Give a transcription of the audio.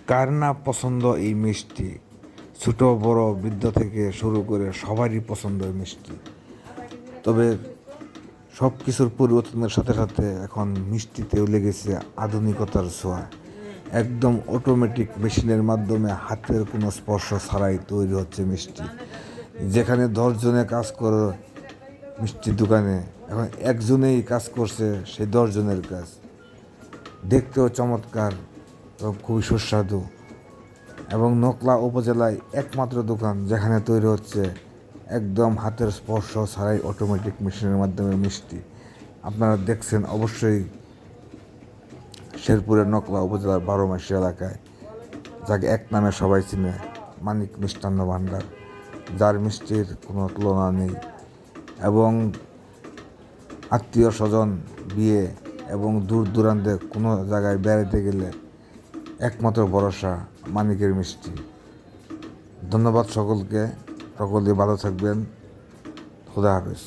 কার না পছন্দ এই মিষ্টি? ছোট বড় বৃদ্ধ থেকে শুরু করে সবারই পছন্দ এই মিষ্টি। তবে সব কিছুর পরিবর্তনের সাথে সাথে এখন মিষ্টিতেও লেগেছে আধুনিকতার ছোঁয়া। একদম অটোমেটিক মেশিনের মাধ্যমে হাতের কোনো স্পর্শ ছাড়াই তৈরি হচ্ছে মিষ্টি। যেখানে 10 জনে কাজ করে মিষ্টির দোকানে, এখন একজনেই কাজ করছে সেই 10 জনের কাজ। দেখতেও চমৎকার এবং খুবই সুস্বাদু। এবং নকলা উপজেলায় একমাত্র দোকান যেখানে তৈরি হচ্ছে একদম হাতের স্পর্শ ছাড়াই অটোমেটিক মেশিনের মাধ্যমে মিষ্টি। আপনারা দেখছেন অবশ্যই শেরপুরের নকলা উপজেলার 12 মাসি এলাকায়, যাকে এক নামে সবাই চিনে, মানিক মিষ্টান্ন ভাণ্ডার, যার মিষ্টির কোনো তুলনা নেই। এবং আত্মীয় স্বজন, বিয়ে এবং দূর দূরান্তে কোনো জায়গায় বেড়াতে গেলে একমাত্র ভরসা মানিকের মিষ্টি। ধন্যবাদ সকলকে, সকলে ভালো থাকবেন। খুদা হাফেজ।